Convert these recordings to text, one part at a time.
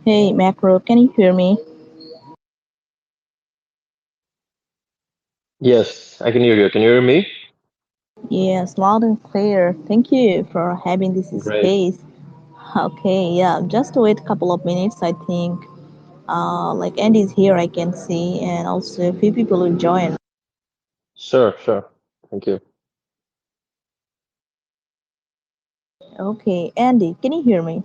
Hey, Macro, can you hear me? Yes, I can hear you. Can you hear me? Yes, loud and clear. Thank you for having this Great. space. Okay, yeah, just wait a couple of minutes, I think. Like Andy's here, I can see, and also a few people will join. Sure, sure. Thank you. Okay, Andy, can you hear me?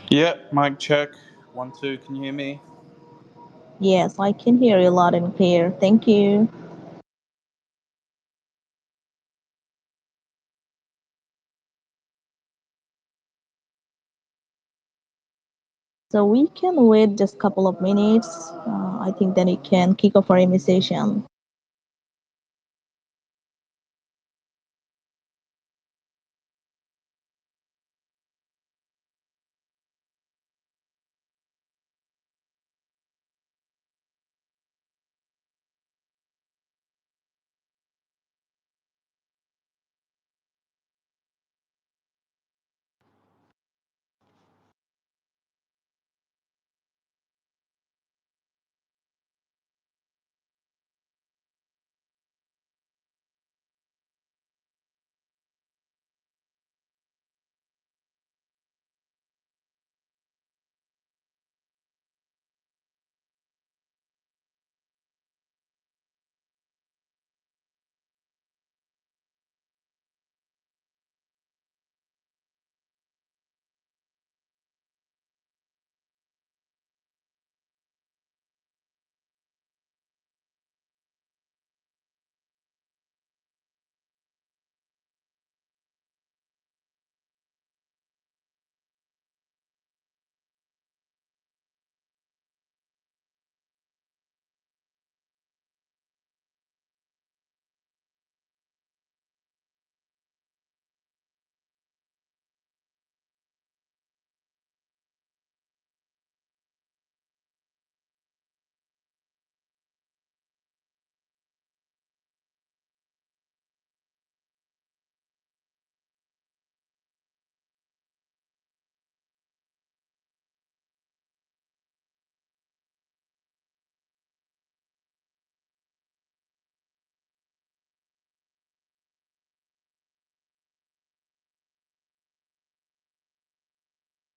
Yeah, mic check. 1, 2. Can you hear me? Yes, I can hear you loud and clear. Thank you. So we can wait just a couple of minutes. I think then we can kick off our initiation.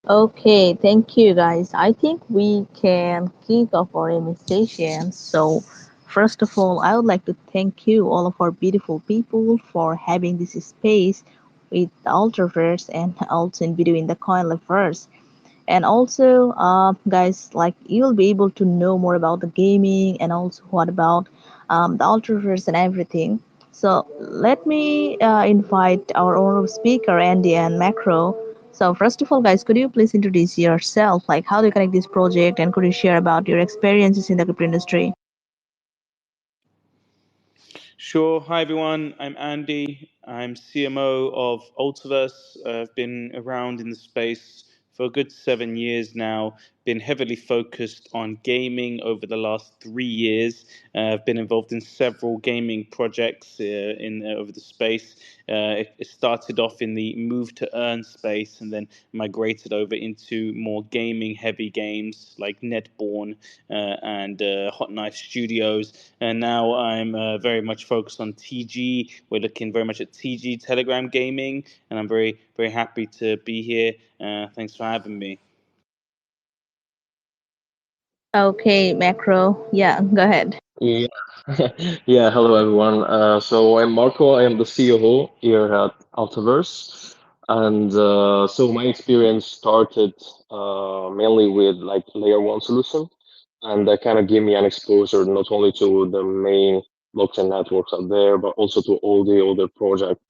Okay, thank you guys. I think we can kick off our initiation. So, first of all, I would like to thank you, all of our beautiful people, for having this space with the Ultraverse and also in between the CoinLab. And also, guys, like you'll be able to know more about the gaming and also what about the Ultraverse and everything. So let me invite our owner speaker, Andy and Macro. So first of all, guys, could you please introduce yourself? Like, how do you connect this project, and could you share about your experiences in the crypto industry? Sure. Hi, everyone. I'm Andy. I'm CMO of Ultiverse. I've been around in the space for a good 7 years now. Been heavily focused on gaming over the last 3 years. I've been involved in several gaming projects in over the space. It started off in the move to earn space and then migrated over into more gaming heavy games like Netborn and Hot Knife Studios. And now I'm very much focused on TG. We're looking very much at TG Telegram Gaming, and I'm very, very happy to be here. Thanks for having me. Okay, Macro. Yeah, go ahead. Yeah. Yeah, hello everyone. So I'm Marco. I am the COO here at Altaverse. And so my experience started mainly with like layer one solution. And that kind of gave me an exposure not only to the main blockchain networks out there, but also to all the other projects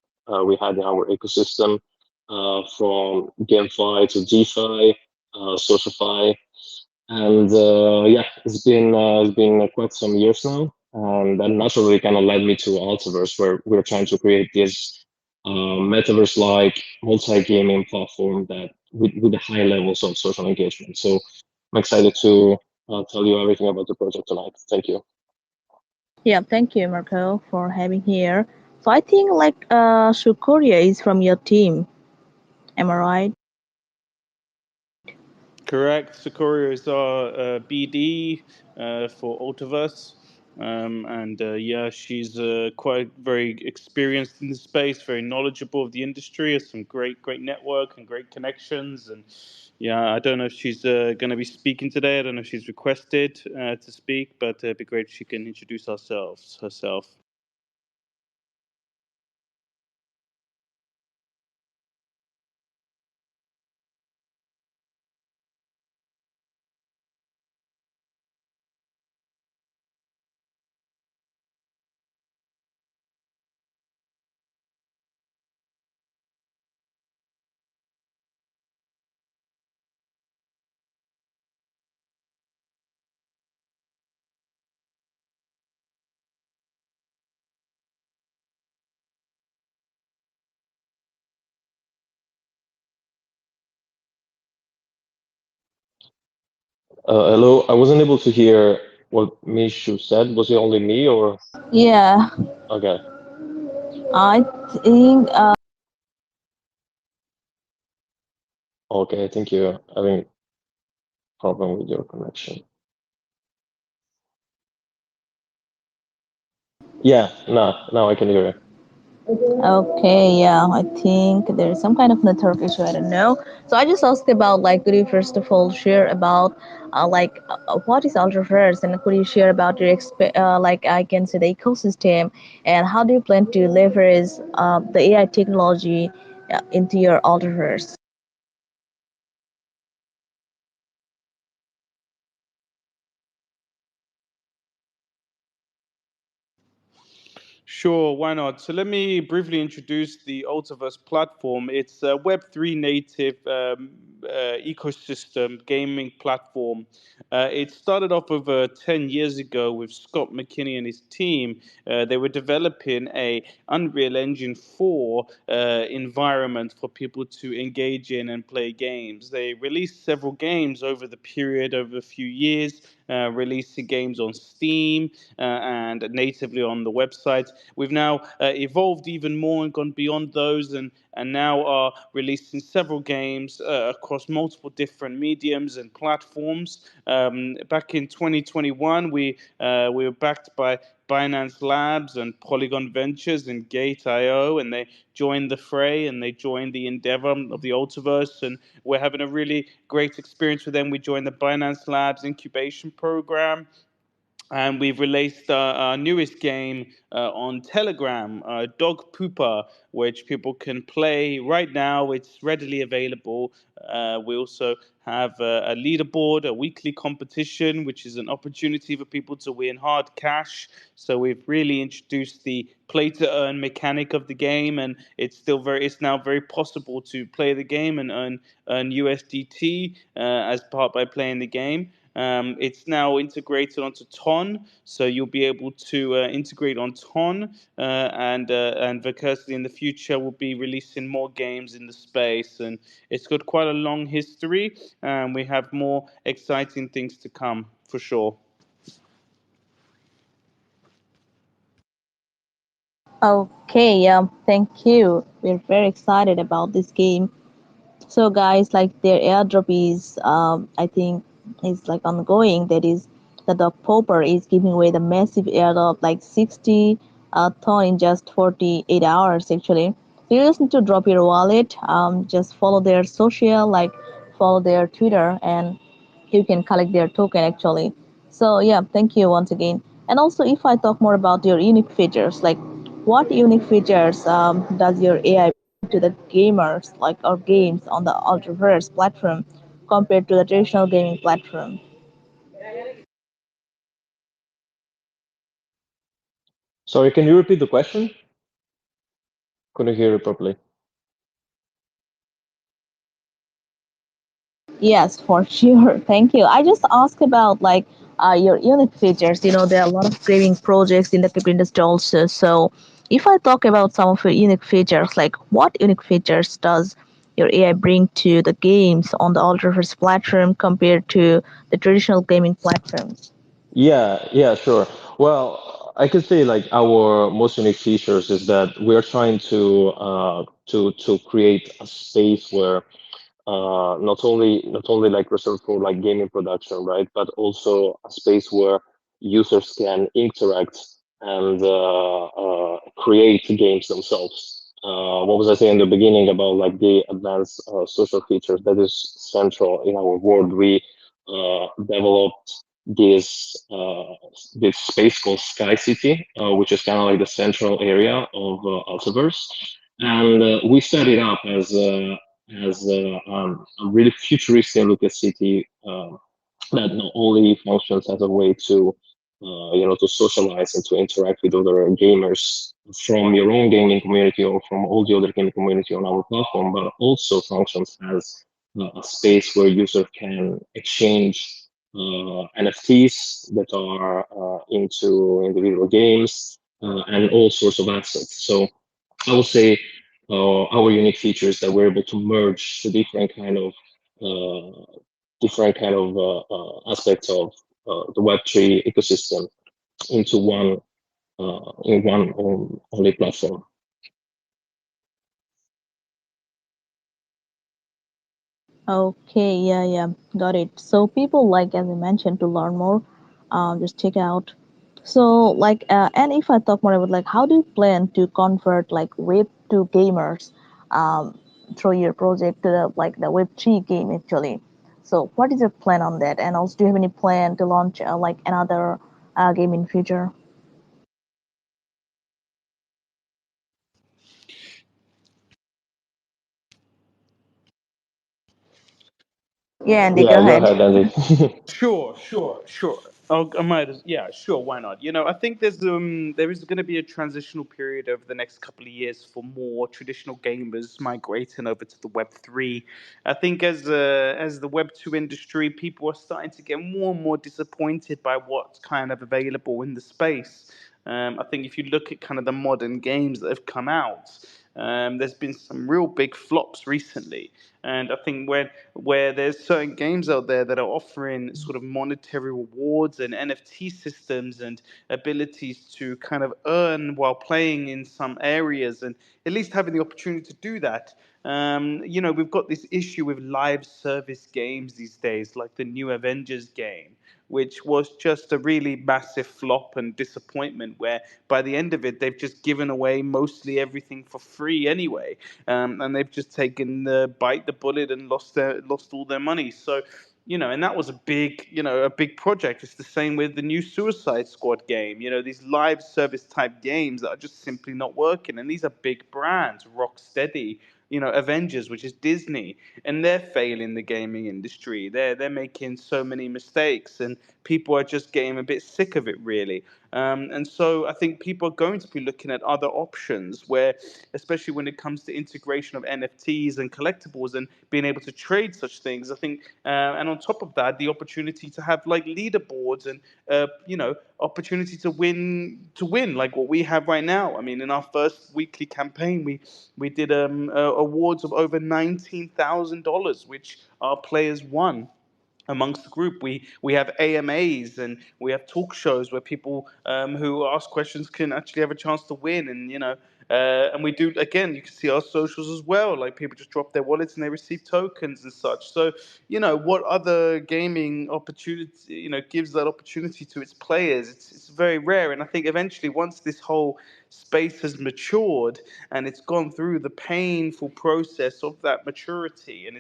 we had in our ecosystem, from GameFi to DeFi, SocialFi. And yeah, it's been quite some years now, and that naturally kind of led me to Altiverse, where we're trying to create this metaverse-like multi-gaming platform that with high levels of social engagement. So I'm excited to tell you everything about the project tonight. Thank you. Yeah, thank you, Marco, for having here. So I think like Shukoria is from your team. Am I right? Correct. Sakura is our BD for Ultiverse. And yeah, she's quite very experienced in the space, very knowledgeable of the industry, has some great network and great connections. And yeah, I don't know if she's going to be speaking today. I don't know if she's requested to speak, but it'd be great if she can introduce herself. Hello, I wasn't able to hear what Mishu said. Was it only me or? Yeah, Okay, I think okay, I think you're having problem with your connection. Yeah, now I can hear you. okay, yeah, I think there's some kind of network issue. I don't know. So I just asked about like, could you first of all share about what is Ultraverse, and could you share about your like I can say the ecosystem, and how do you plan to leverage the AI technology into your Ultraverse? Sure, why not? So let me briefly introduce the Ultiverse platform. It's a Web3 native ecosystem gaming platform. It started off over 10 years ago with Scott McKinney and his team. They were developing a Unreal Engine 4 environment for people to engage in and play games. They released several games over the period of a few years, releasing games on Steam and natively on the website. We've now evolved even more and gone beyond those, and now are releasing several games across multiple different mediums and platforms. Back in 2021, we were backed by Binance Labs and Polygon Ventures and Gate.io, and they joined the fray and they joined the endeavor of the Ultiverse, and we're having a really great experience with them. We joined the Binance Labs incubation program, and we've released our newest game on Telegram, Dog Pooper, which people can play right now. It's readily available. We also have a leaderboard, a weekly competition, which is an opportunity for people to win hard cash. So we've really introduced the play to earn mechanic of the game, and it's now very possible to play the game and earn USDT as part by playing the game. It's now integrated onto Ton, so you'll be able to integrate on Ton, and Vercursely in the future will be releasing more games in the space, and it's got quite a long history, and we have more exciting things to come for sure. Okay, yeah, thank you. We're very excited about this game. So guys, like their airdrop is, I think, is like ongoing. That is, that the Popper is giving away the massive airdrop, like 60 ton in just 48 hours actually. So you just need to drop your wallet, just follow their social, like follow their Twitter, and you can collect their token actually. So yeah, thank you once again. And also, if I talk more about your unique features, like what unique features does your AI to the gamers like or games on the Ultraverse platform compared to the traditional gaming platform? Sorry, can you repeat the question? Couldn't hear it properly. Yes, for sure. Thank you. I just asked about like your unique features. You know, there are a lot of gaming projects in the crypto industry also. So, if I talk about some of your unique features, like what unique features does your AI bring to the games on the Ultraverse platform compared to the traditional gaming platforms? Yeah, sure. Well, I could say like our most unique features is that we're trying to create a space where not only like reserved for like gaming production, right, but also a space where users can interact and create games themselves. What was I saying in the beginning about like the advanced social features that is central in our world? We developed this space called Sky City, which is kind of like the central area of Altiverse, and we set it up as a really futuristic looking city that not only functions as a way to to socialize and to interact with other gamers from your own gaming community or from all the other gaming community on our platform, but also functions as a space where users can exchange NFTs that are into individual games and all sorts of assets. So I would say our unique feature is that we're able to merge the different kind of aspects of the Web3 ecosystem into one in one only platform. Okay, yeah, yeah, got it. So people like, as I mentioned, to learn more, just check out. So like, and if I talk more about like, how do you plan to convert like Web to gamers, through your project to the Web3 game actually? So what is your plan on that? And also, do you have any plan to launch like another game in future? Yeah, Andy, go Yeah, go ahead. ahead, Andy. Sure. I might as yeah, sure. Why not? I think there is going to be a transitional period over the next couple of years for more traditional gamers migrating over to the Web3. I think as the Web2 industry, people are starting to get more and more disappointed by what's kind of available in the space. I think if you look at kind of the modern games that have come out, there's been some real big flops recently, and I think where there's certain games out there that are offering sort of monetary rewards and NFT systems and abilities to kind of earn while playing in some areas, and at least having the opportunity to do that. We've got this issue with live service games these days, like the new Avengers game, which was just a really massive flop and disappointment. Where by the end of it, they've just given away mostly everything for free anyway, and they've just taken the bite the bullet and lost all their money. So. And that was a big project. It's the same with the new Suicide Squad game. These live service type games that are just simply not working. And these are big brands, Rocksteady, Avengers, which is Disney, and they're failing the gaming industry. They're making so many mistakes, and people are just getting a bit sick of it, really. And so I think people are going to be looking at other options where, especially when it comes to integration of NFTs and collectibles and being able to trade such things. I think, and on top of that, the opportunity to have like leaderboards and opportunity to win like what we have right now. I mean, in our first weekly campaign, we did awards of over $19,000, which our players won amongst the group. We have AMAs and we have talk shows where people who ask questions can actually have a chance to win, and we do, again, you can see our socials as well, like people just drop their wallets and they receive tokens and such. So what other gaming opportunity gives that opportunity to its players? It's very rare, and I think eventually, once this whole space has matured and it's gone through the painful process of that maturity, and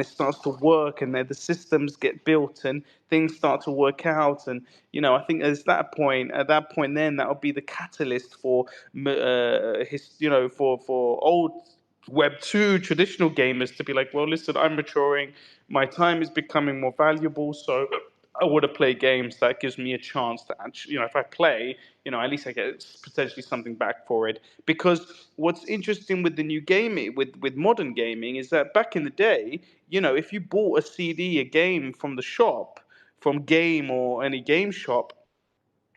it starts to work, and then the systems get built and things start to work out, and I think at that point then that'll be the catalyst for for old Web2 traditional gamers to be like, well, listen, I'm maturing, my time is becoming more valuable, so I want to play games that gives me a chance to actually, if I play, at least I get potentially something back for it. Because what's interesting with the new gaming, with modern gaming, is that back in the day, if you bought a CD, a game from the shop, from Game or any game shop,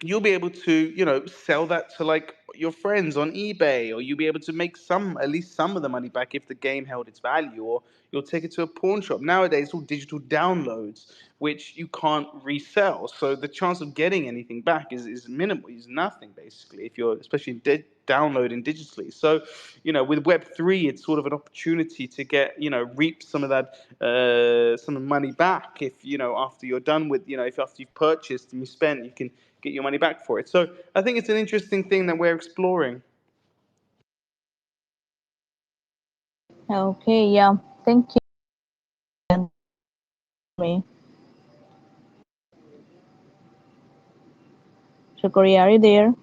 you'll be able to sell that to like your friends on eBay, or you'll be able to make some, at least some of the money back if the game held its value, or you'll take it to a pawn shop. Nowadays, it's all digital downloads, which you can't resell. So the chance of getting anything back is minimal, is nothing basically, if you're especially downloading digitally. So, with Web3, it's sort of an opportunity to get, reap some of that, some money back if, after you're done with, if after you've purchased and you spent, you can get your money back for it. So I think it's an interesting thing that we're exploring. Okay, yeah. Thank you. And me. Shukri, are you there?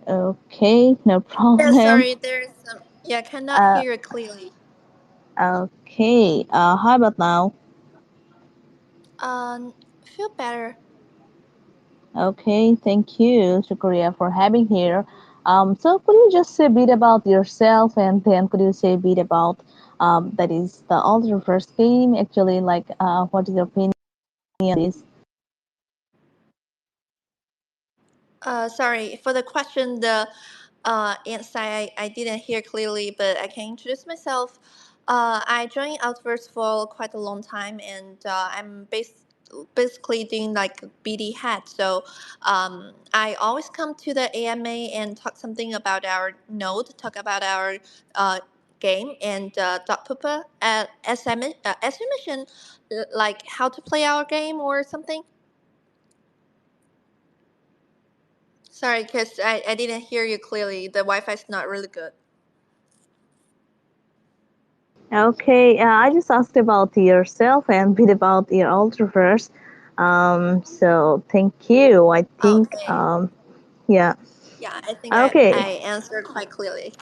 Okay, no Yeah, problem. sorry, there's yeah, cannot Uh, hear you clearly. okay. How about now? Feel better. Okay, thank you, Shukriya, for having here. So could you just say a bit about yourself, and then could you say a bit about that is the Alter first game actually, like what is your opinion on this? Sorry for the question. The answer I didn't hear clearly, but I can introduce myself. I joined Outverse for quite a long time, and basically doing like BD hat. So I always come to the AMA and talk something about our node, talk about our uh, game, and Dot Pupa, as you mentioned, like how to play our game or something. Sorry, because I didn't hear you clearly. The Wi-Fi is not really good. Okay, I just asked about yourself and a bit about your Ultraverse. So thank you. I think, Okay. yeah. Yeah, I think I Okay. answered quite clearly.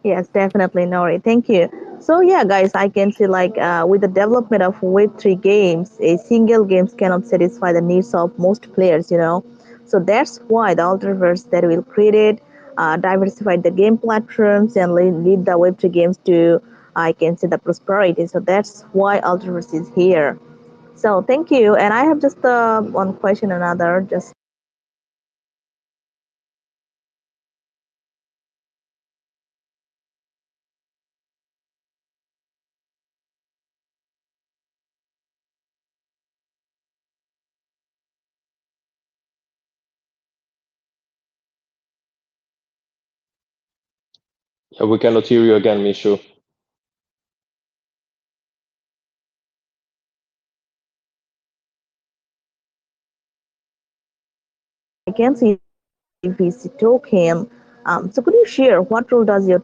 Yes, definitely, Nori. Thank you. So yeah, guys, I can see like with the development of Web3 games, a single games cannot satisfy the needs of most players, you know. So that's why the Ultraverse that will create it, diversify the game platforms and lead the Web3 games to, I can say, the prosperity. So that's why Ultraverse is here. So thank you. And I have just one question, another just Yeah, we cannot hear you again, Mishu. I can see VC token. So could you share what role does your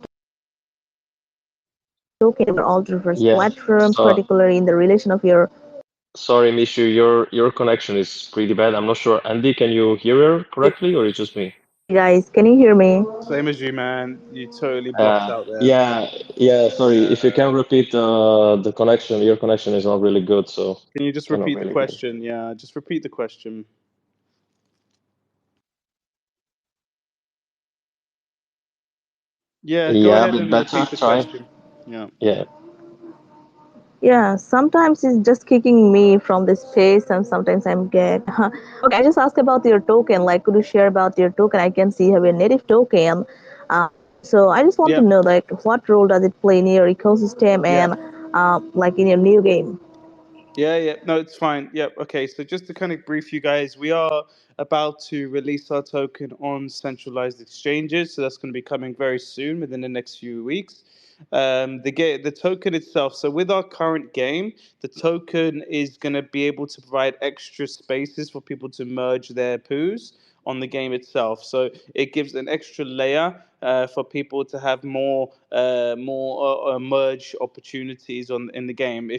token in all diverse Yeah. platforms, So particularly in the relation of your sorry, Mishu, your connection is pretty bad. I'm not sure. Andy, can you hear her correctly, or it's just me? guys? Can you hear me? Same as you, man. You totally blocked out there. Yeah, yeah. Sorry, if you can repeat the connection, your connection is not really good, so Can you just cannot repeat the really hear. question? Yeah, just repeat the question. Yeah, go Yeah, a ahead bit and better. repeat the Try. question. Yeah. Yeah. Yeah, sometimes it's just kicking me from the space, and sometimes I'm get. Okay, I just asked about your token. Like, could you share about your token? I can see you have a native token. So I just want to Yep. know, like, what role does it play in your ecosystem and, Yep. like, in your new game? Yeah, yeah. No, it's fine. Yep. Okay. So just to kind of brief you guys, we are about to release our token on centralized exchanges. So that's going to be coming very soon, within the next few weeks. The token itself. So with our current game, the token is going to be able to provide extra spaces for people to merge their poos on the game itself. So it gives an extra layer for people to have more merge opportunities on in the game.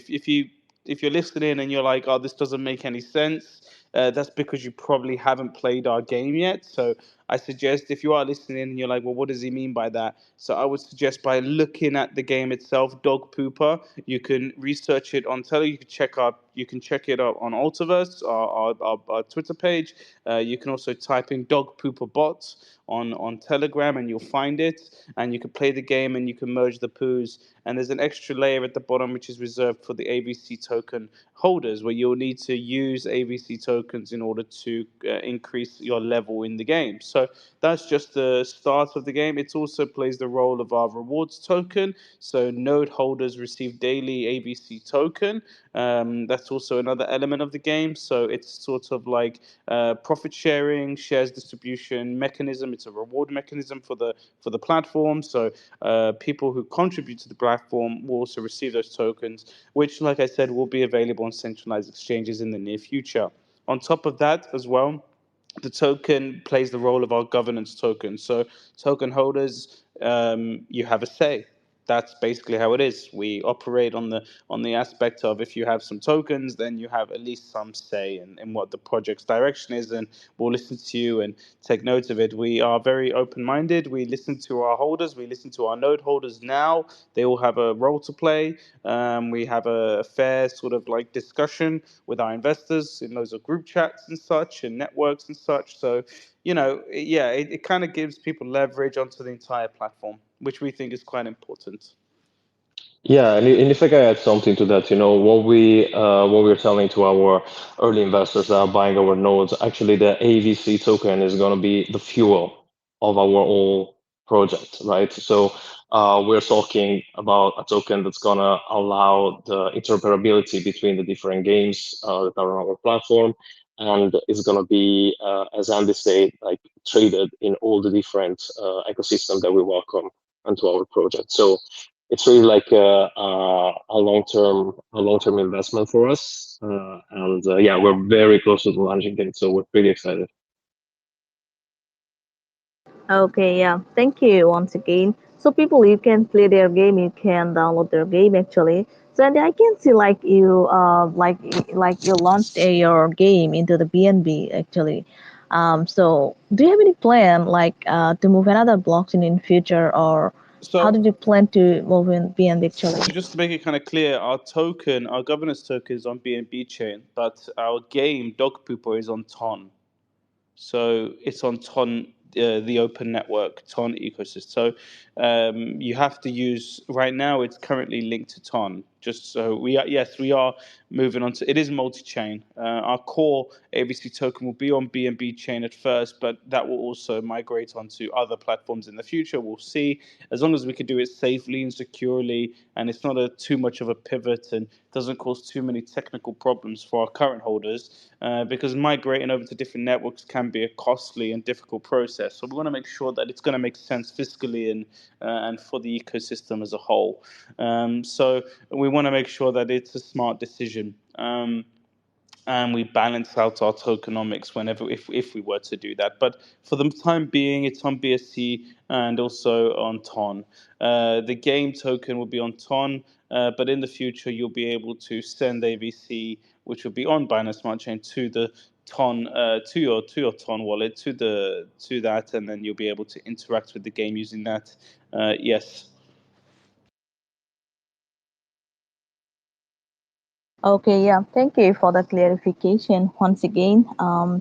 If you're listening and you're like, oh, this doesn't make any sense, that's because you probably haven't played our game yet. So I suggest, if you are listening and you're like, well, what does he mean by that? So I would suggest, by looking at the game itself, Dog Pooper, you can research it on Tele. You can check it out on Altiverse, our Twitter page. You can also type in Dog Pooper bots on Telegram, and you'll find it. And you can play the game, and you can merge the poos. And there's an extra layer at the bottom which is reserved for the AVC token holders, where you'll need to use AVC tokens in order to increase your level in the game. So that's just the start of the game. It also plays the role of our rewards token. So node holders receive daily AVC token. That's also another element of the game. So it's sort of like profit sharing, shares distribution mechanism. It's a reward mechanism for the platform. So people who contribute to the platform will also receive those tokens, which, like I said, will be available on centralized exchanges in the near future. On top of that, as well, the token plays the role of our governance token. So token holders, you have a say. That's basically how it is. We operate on the aspect of, if you have some tokens, then you have at least some say in what the project's direction is, and we'll listen to you and take note of it. We are very open-minded. We listen to our holders. We listen to our node holders now. They all have a role to play. We have a fair sort of like discussion with our investors in those group chats and such, and networks and such. So, yeah, it kind of gives people leverage onto the entire platform, which we think is quite important. Yeah, and if I can add something to that, what we're telling to our early investors that are buying our nodes, actually the AVC token is going to be the fuel of our whole project, right? So we're talking about a token that's going to allow the interoperability between the different games that are on our platform, and it's going to be, as Andy said, like traded in all the different ecosystem that we welcome into our project. So it's really like a long term investment for us, and yeah, we're very close to the launching date, so we're pretty excited. Okay, yeah. Thank you once again. So people, you can play their game, you can download their game actually. So and I can see like you launched your game into the BNB actually. So do you have any plan to move another blockchain in future, or how So, did you plan to move in BNB so actually? just to make it kind of clear, our governance token is on BNB chain, but our game Dog Pooper is on Ton. So it's on Ton, the open network, Ton ecosystem. So you have to use, right now it's currently linked to Ton. Just so we are moving on to, it is multi-chain. Our core ABC token will be on BNB chain at first, but that will also migrate onto other platforms in the future. We'll see, as long as we can do it safely and securely, and it's not too much of a pivot and doesn't cause too many technical problems for our current holders, because migrating over to different networks can be a costly and difficult process. So we want to make sure that it's going to make sense fiscally and for the ecosystem as a whole. So we want to make sure that it's a smart decision. And we balance out our tokenomics whenever, if we were to do that. But for the time being, it's on BSC and also on Ton. The game token will be on Ton, but in the future you'll be able to send AVC, which will be on Binance Smart Chain, to the Ton, to your Ton wallet, to that, and then you'll be able to interact with the game using that. Yes. Okay, yeah. Thank you for the clarification once again.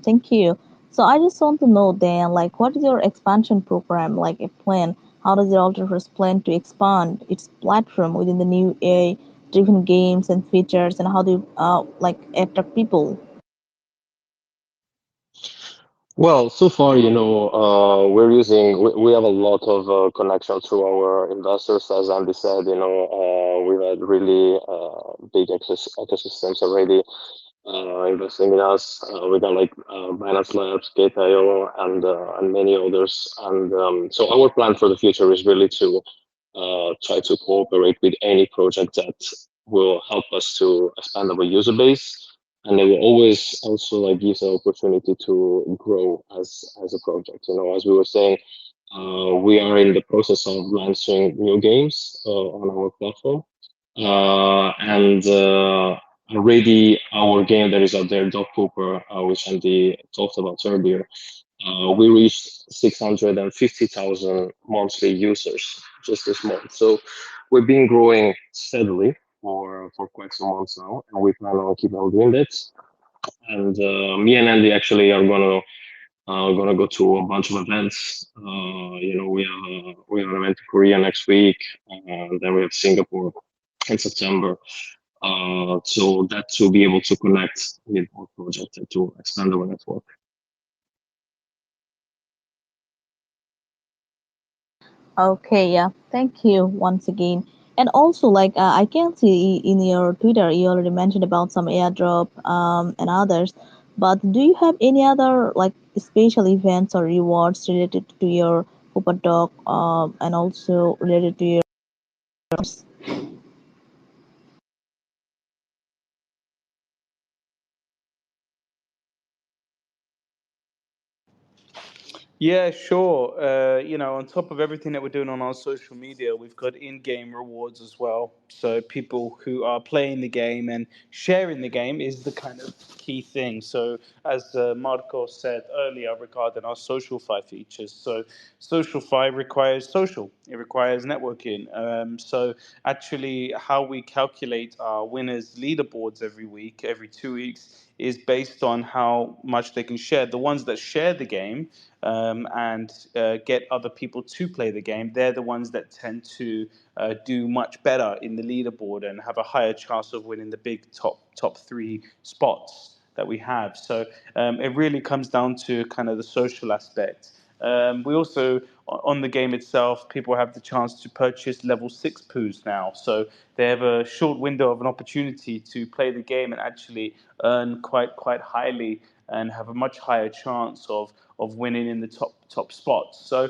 Thank you. So I just want to know then, like, what is your expansion program, like a plan? How does the Alterverse plan to expand its platform within the new AI-driven games and features, and how do you attract people? Well, so far, we have a lot of connection through our investors. As Andy said, we've had really big ecosystems already investing in us. We got like Binance Labs, Gate.io, and many others. And so our plan for the future is really to try to cooperate with any project that will help us to expand our user base, and it will always also like gives an opportunity to grow as a project. As we were saying, we are in the process of launching new games on our platform, and already our game that is out there, Dog Pooper, which Andy talked about earlier, We reached 650,000 monthly users just this month. So we've been growing steadily for quite some months now, and we plan on keep on doing that. And me and Andy actually are gonna go to a bunch of events. We have an event in Korea next week, and then we have Singapore in September. So that to be able to connect with our project and to expand our network. Okay, yeah. Thank you once again. And also, like, I can see in your Twitter, you already mentioned about some airdrop and others. But do you have any other like special events or rewards related to your Hooper Dog and also related to your Yeah, sure. On top of everything that we're doing on our social media, we've got in-game rewards as well. So people who are playing the game and sharing the game is the kind of key thing. So as Marco said earlier regarding our social fi features, so social fi requires social. It requires networking. So actually, how we calculate our winners' leaderboards every week, every 2 weeks, is based on how much they can share. The ones that share the game and get other people to play the game, they're the ones that tend to do much better in the leaderboard and have a higher chance of winning the big top three spots that we have. So it really comes down to kind of the social aspect. We also, on the game itself, people have the chance to purchase level 6 poos now. So they have a short window of an opportunity to play the game and actually earn quite highly and have a much higher chance of winning in the top spots. So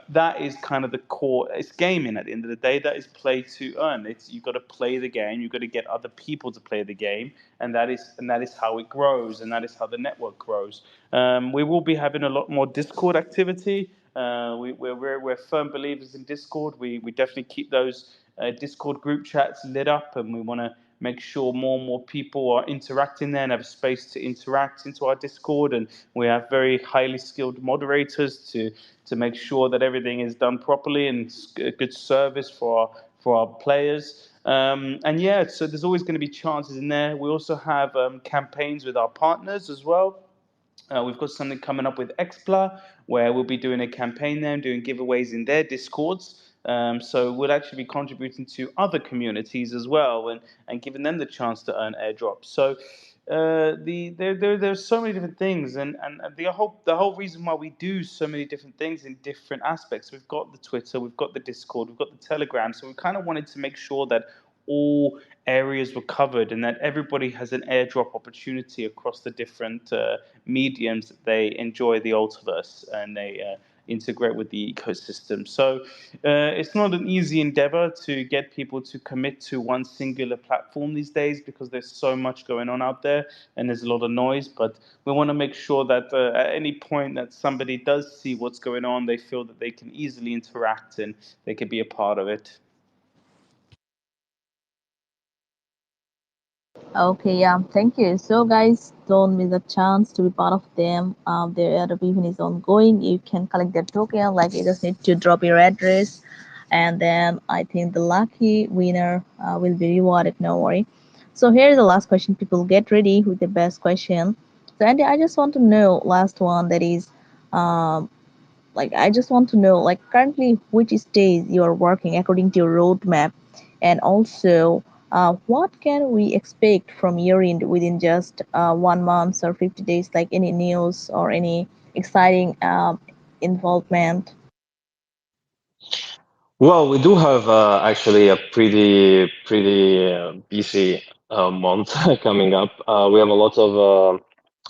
that is kind of the core. It's gaming at the end of the day. That is play to earn. It's you've got to play the game. You've got to get other people to play the game, and that is how it grows, and that is how the network grows. We will be having a lot more Discord activity. We're firm believers in Discord. We definitely keep those Discord group chats lit up, and we want to make sure more and more people are interacting there and have a space to interact into our Discord. And we have very highly skilled moderators to make sure that everything is done properly and a good service for our players. And yeah, so there's always going to be chances in there. We also have campaigns with our partners as well. We've got something coming up with Expla where we'll be doing a campaign there and doing giveaways in their Discords. So we'll actually be contributing to other communities as well and giving them the chance to earn airdrops. So there's so many different things and the whole reason why we do so many different things in different aspects. We've got the Twitter, we've got the Discord, we've got the Telegram. So we kind of wanted to make sure that all areas were covered and that everybody has an airdrop opportunity across the different mediums that they enjoy the Ultiverse and they integrate with the ecosystem. So it's not an easy endeavor to get people to commit to one singular platform these days because there's so much going on out there and there's a lot of noise. But we want to make sure that at any point that somebody does see what's going on, they feel that they can easily interact and they can be a part of it. Okay, yeah, thank you. So, guys, don't miss a chance to be part of them. Their other even is ongoing. You can collect their token. Like, you just need to drop your address, and then I think the lucky winner will be rewarded. No worry. So, here's the last question. People, get ready with the best question. So, Andy, I just want to know last one. That is, um, like I just want to know like currently which stage you are working according to your roadmap, and also what can we expect from your end within just 1 month or 50 days, like any news or any exciting involvement. Well, we do have actually a pretty busy month coming up. We have a lot of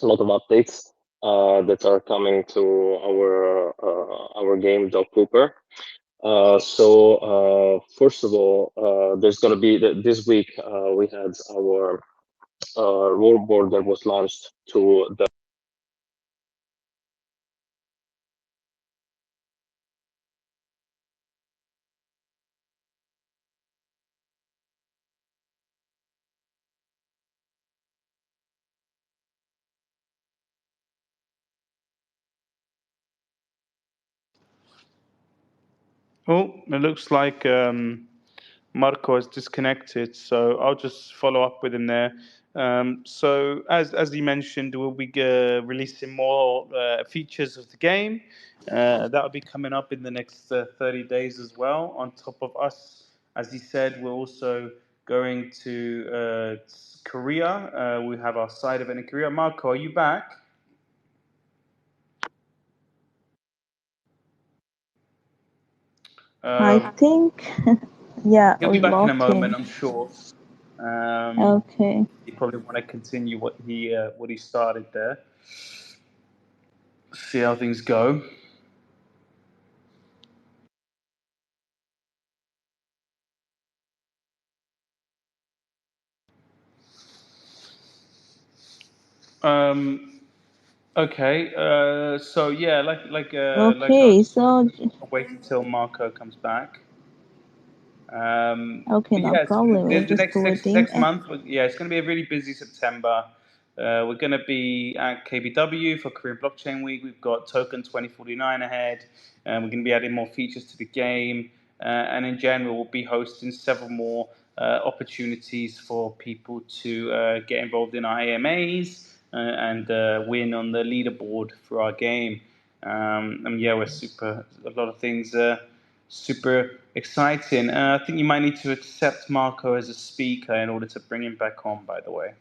updates that are coming to our game Dog Pooper. First of all, there's gonna be this week we had our rule board that was launched to the Oh, it looks like Marco is disconnected, so I'll just follow up with him there. So, as you mentioned, we'll be releasing more features of the game. That'll be coming up in the next 30 days as well. On top of us, as he said, we're also going to Korea. We have our side event in Korea. Marco, are you back? I Um, think, yeah, he'll be we back in a lost moment, him. I'm sure. Um, Okay. he probably want to continue what he started there. See how things go. Um, okay. So yeah, like I Okay, was so, waiting until Marco comes back. okay, But no yeah, problem. We're the just waiting. next month, yeah, it's going to be a really busy September. We're going to be at KBW for Korean Blockchain Week. We've got Token 2049 ahead, and we're going to be adding more features to the game. And in general, we'll be hosting several more opportunities for people to get involved in our AMAs and win on the leaderboard for our game. And yeah, we're super a lot of things. Super exciting. I think you might need to accept Marco as a speaker in order to bring him back on, by the way.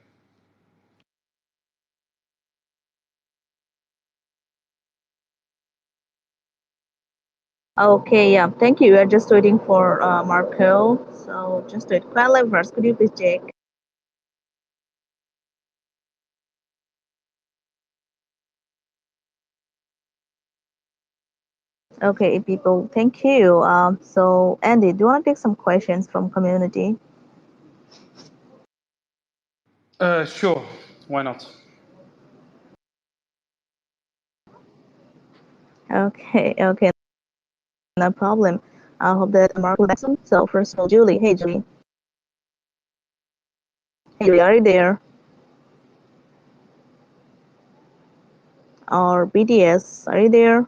Okay, yeah, thank you. We're just waiting for Marco. So just wait. CoinLab first, could you please check? Okay, people, thank you. So Andy, do you want to take some questions from community? Sure. Why not? Okay, no problem. I hope that Marco will back soon. So first of all, Julie. Hey, Julie. Hey, Julie, are you there? Or BDS, are you there?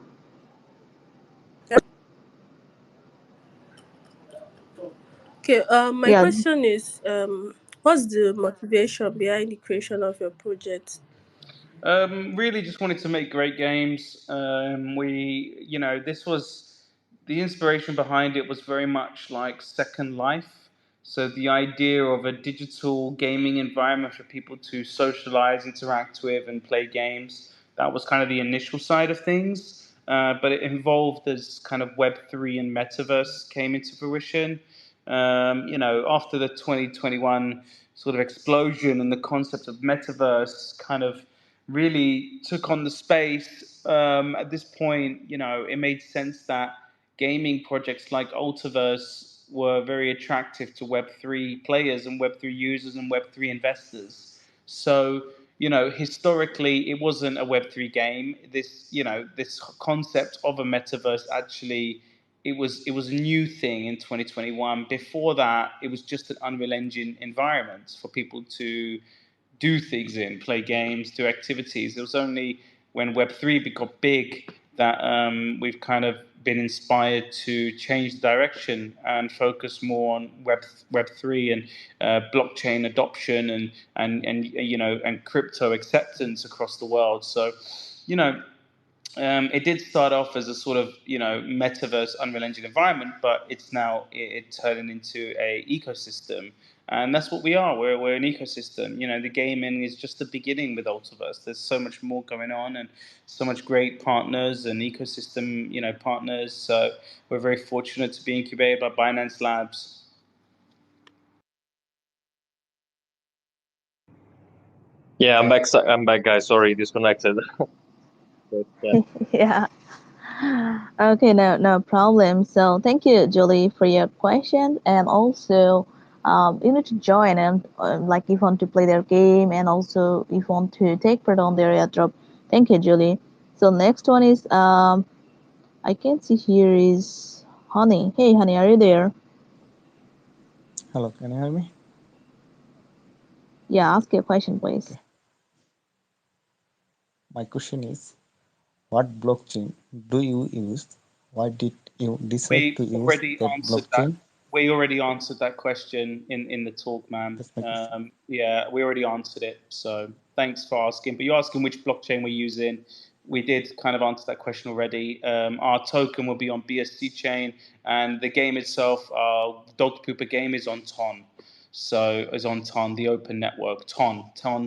Okay, my Yeah, question is, what's the motivation behind the creation of your project? Really, just wanted to make great games. This was the inspiration behind it was very much like Second Life. So the idea of a digital gaming environment for people to socialize, interact with, and play games. That was kind of the initial side of things. But it involved as kind of Web3 and metaverse came into fruition. After the 2021 sort of explosion and the concept of metaverse kind of really took on the space. At this point, it made sense that gaming projects like Ultiverse were very attractive to Web3 players and Web3 users and Web3 investors. So, historically, it wasn't a Web3 game. This concept of a metaverse actually it was a new thing in 2021. Before that, it was just an Unreal Engine environment for people to do things in, play games, do activities. It was only when Web3 became big that we've kind of been inspired to change the direction and focus more on Web3 and blockchain adoption and crypto acceptance across the world. So, you know, it did start off as a sort of metaverse Unreal Engine environment, but it's now it turned into a ecosystem, and that's what we are. We're an ecosystem. The gaming is just the beginning with Ultiverse. There's so much more going on, and so much great partners and ecosystem partners. So we're very fortunate to be incubated by Binance Labs. Yeah, I'm back. I'm back, guys. Sorry, disconnected. But, yeah. Okay, no problem. So thank you, Julie, for your question, and also, you need to join and like if you want to play their game, and also if you want to take part on their airdrop. Thank you, Julie. So next one is I can see here is Honey. Hey, Honey, are you there? Hello, can you hear me? Yeah, ask your question, please. Okay. My question is, what blockchain do you use Why did you decide We to use already that answered that. blockchain? We already answered that question in the talk, man. That's my question. Yeah, we already answered it. So thanks for asking. But you're asking which blockchain we're using. We did kind of answer that question already. Our token will be on BSC chain, and the game itself, our dog pooper game, is on Ton. So is on Ton, the open network. Ton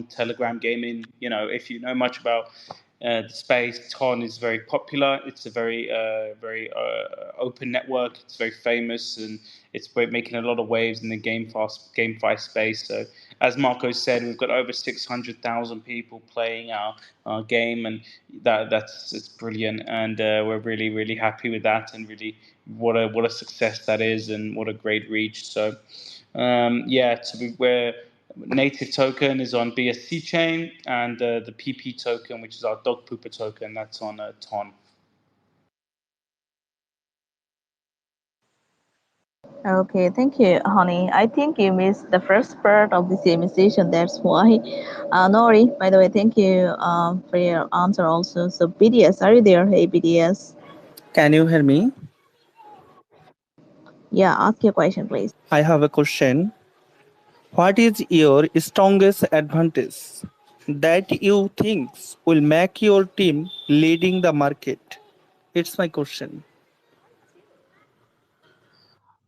Telegram gaming. You know, if you know much about the space, Ton is very popular. It's a very open network. It's very famous, and it's making a lot of waves in the GameFi space. So, as Marco said, we've got over 600,000 people playing our game, and that's it's brilliant. And we're really happy with that, and really what a success that is, and what a great reach. So, yeah, we're native token is on BSC chain, and the PP token, which is our dog pooper token, that's on Ton. Okay, thank you, honey. I think you missed the first part of this conversation. That's why. Nori, by the way, thank you for your answer also. So, BDS, are you there? Hey, BDS. Can you hear me? Yeah, ask your question, please. I have a question. What is your strongest advantage that you think will make your team leading the market? It's my question.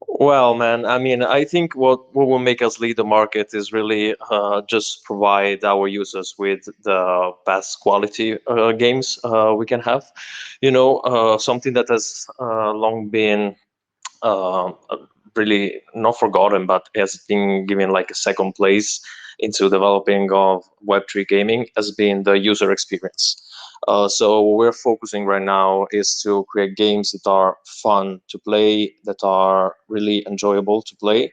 Well, man, I mean, I think what will make us lead the market is really just provide our users with the best quality games we can have. Something that has long been uh, really not forgotten, but has been given like a second place into developing of Web3 gaming has been the user experience. So what we're focusing right now is to create games that are fun to play, that are really enjoyable to play,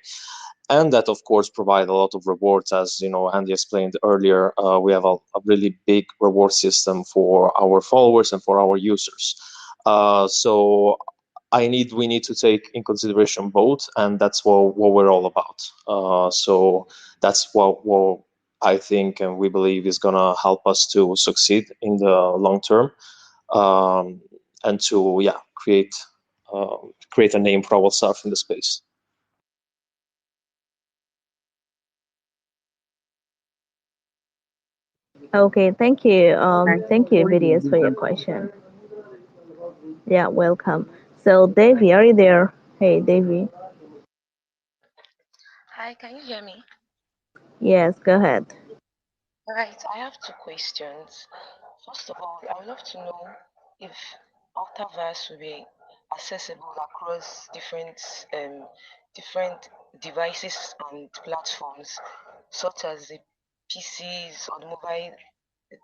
and that of course provide a lot of rewards. As you know, Andy explained earlier, we have a really big reward system for our followers and for our users. So we need to take in consideration both, and that's what we're all about. So that's what I think and we believe is gonna help us to succeed in the long term, um, and to uh, create a name for ourselves in the space. Okay, thank you. Thank you, BDS, for your question. Yeah, welcome. So, Davey, are you there? Hey, Davey. Hi, can you hear me? Yes, go ahead. Right, I have two questions. First of all, I would love to know if Altaverse will be accessible across different devices and platforms, such as the PCs or the mobile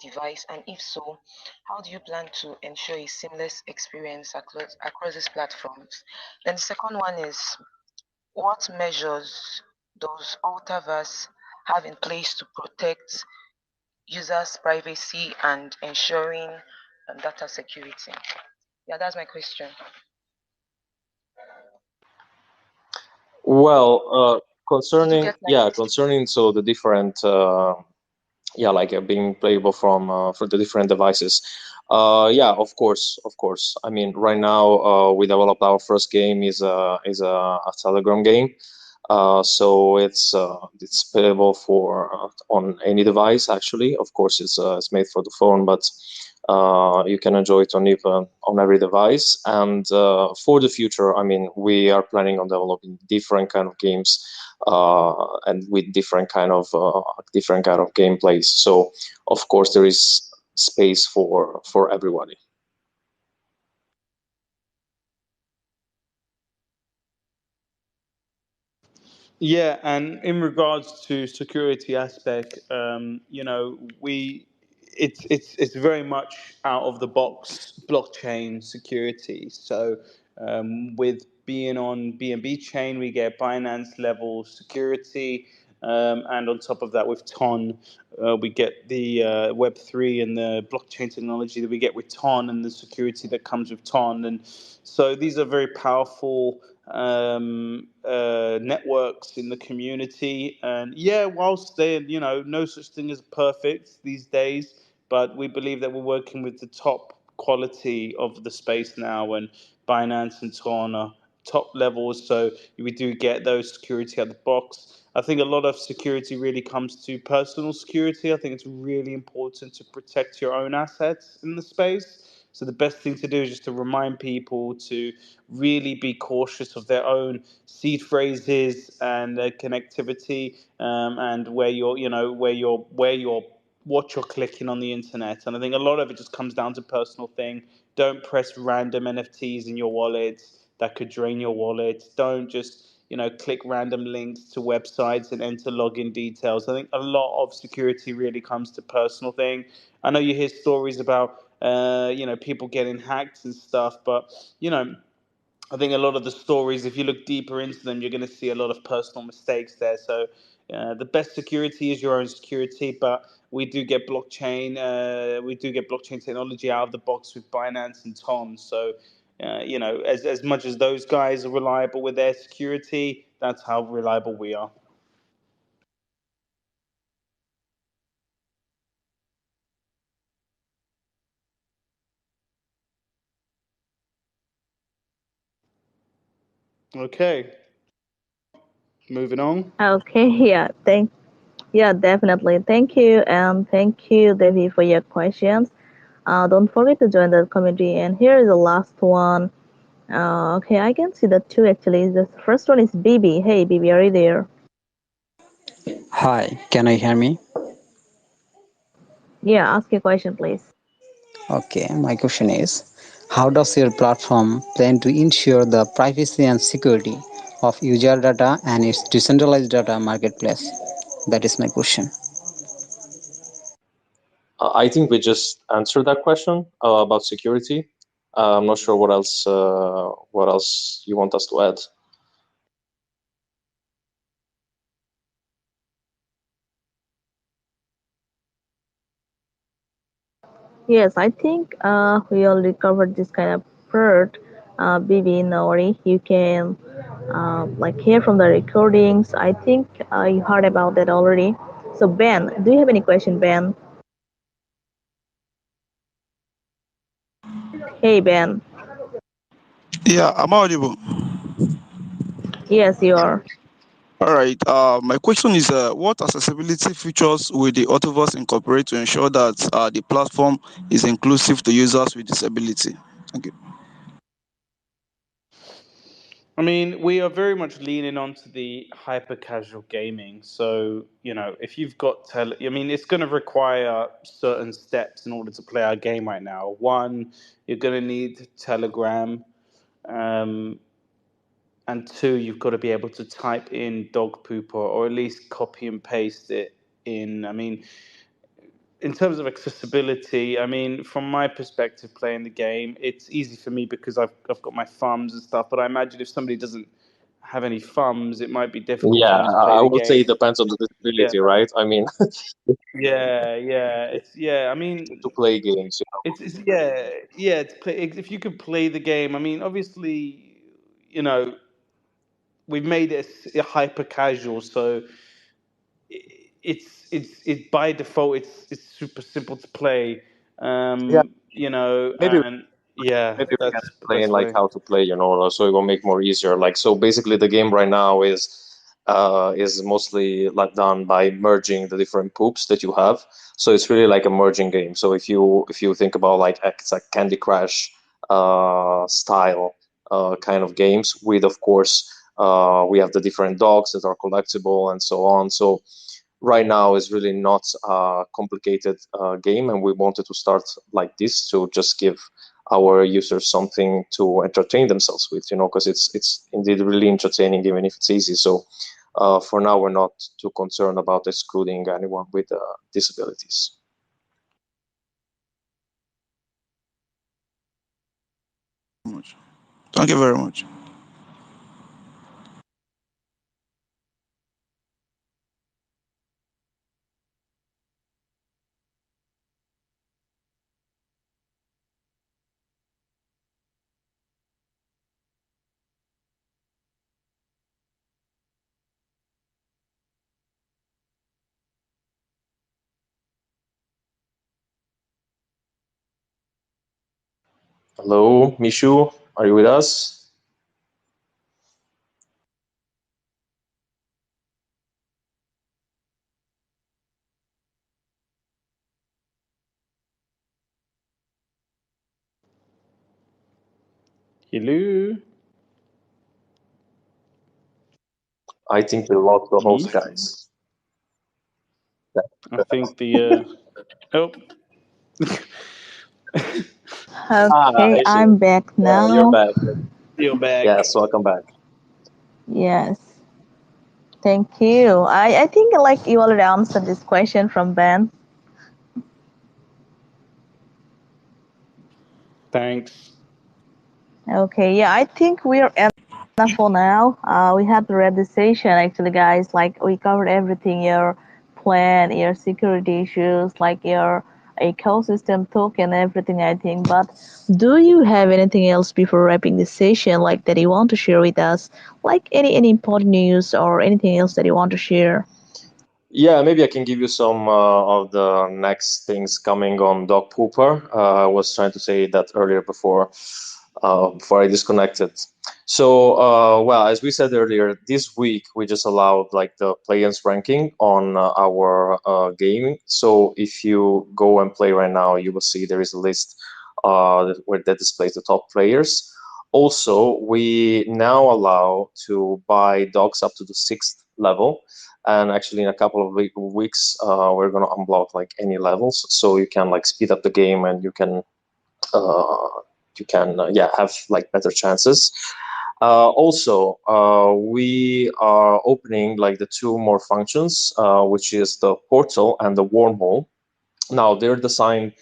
device, and if so, how do you plan to ensure a seamless experience across these platforms? Then the second one is, what measures does Altaverse have in place to protect users' privacy and ensuring data security? Yeah, that's my question. Well, Did you concerning get my question? so the different like being playable from the different devices. Yeah, of course. I mean, right now we developed our first game is a Telegram game. So it's playable for on any device. Actually, of course, it's made for the phone, but you can enjoy it on every device. And for the future, I mean, we are planning on developing different kind of games and with different kind of gameplays. So of course there is space for everybody. Yeah, and in regards to security aspect, it's very much out of the box blockchain security. So with being on BNB chain, we get Binance level security, and on top of that, with Ton, we get the Web3 and the blockchain technology that we get with Ton and the security that comes with Ton, and so these are very powerful networks in the community. And yeah, whilst they, no such thing as perfect these days, but we believe that we're working with the top quality of the space now, and Binance and Tron are top levels. So we do get those security at the box. I think a lot of security really comes to personal security. I think it's really important to protect your own assets in the space. So the best thing to do is just to remind people to really be cautious of their own seed phrases and connectivity, and where you're, where you're what you're clicking on the internet. And I think a lot of it just comes down to personal thing. Don't press random NFTs in your wallet that could drain your wallet. Don't just click random links to websites and enter login details. I think a lot of security really comes to personal thing. I know you hear stories about people getting hacked and stuff, but you know I think a lot of the stories, if you look deeper into them, you're going to see a lot of personal mistakes there. So the best security is your own security, but we do get blockchain technology out of the box with Binance and Ton. So as much as those guys are reliable with their security, that's how reliable we are. Okay, moving on. Okay, yeah, definitely. Thank you, and thank you, Devi, for your questions. Don't forget to join the community. And here is the last one. Okay, I can see the two actually. The first one is Bibi. Hey, Bibi, are you there? Hi, can you hear me? Yeah, ask your question, please. Okay, my question is, how does your platform plan to ensure the privacy and security of user data and its decentralized data marketplace? That is my question. I think we just answered that question about security. I'm not sure what else you want us to add. Yes, I think we already covered this kind of part. Bibi, no worry. You can like hear from the recordings. I think you heard about that already. So Ben, do you have any question, Ben? Hey Ben. Yeah, I'm audible. Yes, you are. All right. My question is, what accessibility features will the Autoverse incorporate to ensure that the platform is inclusive to users with disability? Thank you. I mean, we are very much leaning onto the hyper casual gaming. So, if you've got I mean, it's going to require certain steps in order to play our game right now. One, you're going to need Telegram. Um, and two, you've got to be able to type in dog poop, or at least copy and paste it in. I mean, in terms of accessibility, I mean, from my perspective, playing the game, it's easy for me because I've got my thumbs and stuff. But I imagine if somebody doesn't have any thumbs, it might be difficult for Yeah, them to play I the would say it game. depends on the Yeah, disability, right? I mean, yeah. It's I mean, to play games. it's yeah. To play, if you could play the game, I mean, obviously, you know, we've made it a hyper casual, so it's by default it's super simple to play. Yeah, maybe And yeah, maybe we can that's the explain best like way. how to play, so it will make more easier. Like so, basically, the game right now is mostly like done by merging the different poops that you have. So it's really like a merging game. So if you think about like it's like Candy Crush style kind of games with of course we have the different dogs that are collectible and so on. So right now is really not a complicated game, and we wanted to start like this to just give our users something to entertain themselves with, because it's indeed really entertaining even if it's easy. So for now, we're not too concerned about excluding anyone with disabilities. Thank you very much. Hello, Mishu, are you with us? Hello. I think we lost the host, Yes. guys. I think the oh, Okay, I see. I'm back Yeah, you're now. back. you're back. Yes, welcome back. Yes, thank you. I think like you already answered this question from Ben. Thanks. Okay, yeah, I think we're enough for now. We have to wrap this session actually, guys. Like we covered everything, your plan, your security issues, like your ecosystem token, everything. I think. But do you have anything else before wrapping this session, like that you want to share with us, like any important news or anything else that you want to share? Yeah, maybe I can give you some of the next things coming on Dog Pooper. I was trying to say that earlier before I disconnected. So, well, as we said earlier, this week we just allowed like the play-ins ranking on our game. So if you go and play right now, you will see there is a list where that displays the top players. Also, we now allow to buy dogs up to the sixth level, and actually in a couple of weeks we're going to unblock like any levels, so you can like speed up the game and uh, you can yeah, have like better chances. Also, we are opening like the two more functions, which is the portal and the wormhole. Now they're designed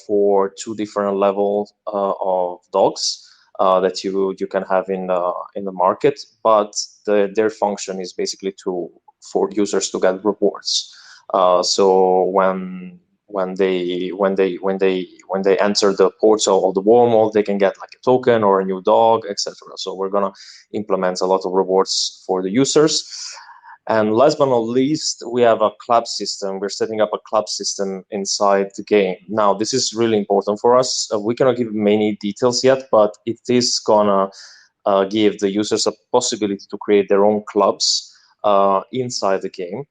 for two different levels of dogs that you can have in the market, but their function is basically to for users to get rewards. So when they enter the portal or the wormhole, they can get like a token or a new dog, etc. So we're gonna implement a lot of rewards for the users. And last but not least, we have a club system. We're setting up a club system inside the game. Now, this is really important for us. We cannot give many details yet, but it is gonna give the users a possibility to create their own clubs inside the game.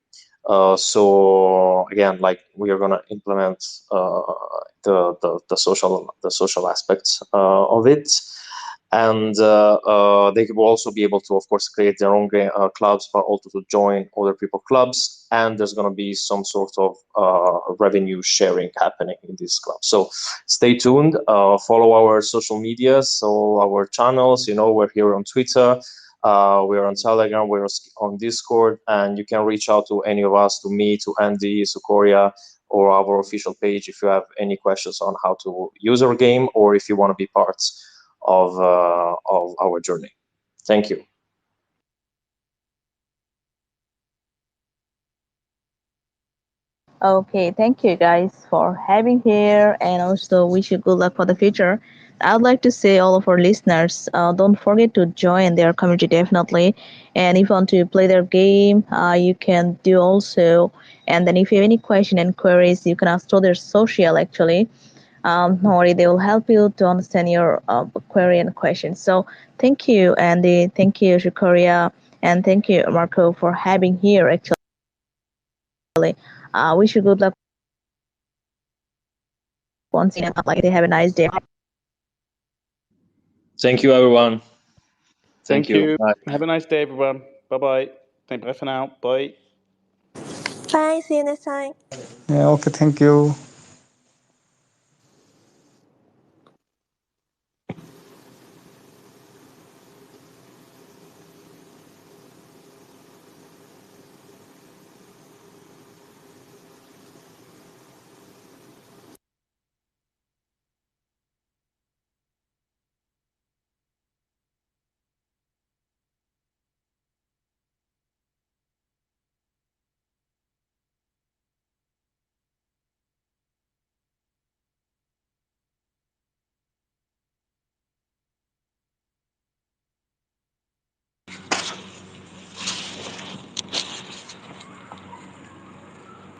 So again, like we are gonna implement the social aspects of it, and they will also be able to, of course, create their own clubs, but also to join other people clubs. And there's going to be some sort of revenue sharing happening in these clubs. So stay tuned. Follow our social media, so our channels. You know, we're here on Twitter. We're on Telegram, we're on Discord, and you can reach out to any of us, to me, to Andy, Sukoria, or our official page if you have any questions on how to use our game, or if you want to be part of our journey. Thank you. Okay, thank you guys for having here, and also wish you good luck for the future. I'd like to say all of our listeners, don't forget to join their community definitely. And if you want to play their game, you can do also. And then if you have any question and queries, you can ask to their social actually. Don't worry, they will help you to understand your query and question. So thank you, Andy. Thank you, Shikoria, and thank you, Marco, for having here actually. Wish you good luck once again. Like, they have a nice day. Thank you, everyone. Thank Thank you. you. Bye. Have a nice day, everyone. Bye bye. Bye for now. Bye. Bye. See you next time. Yeah, okay, thank you.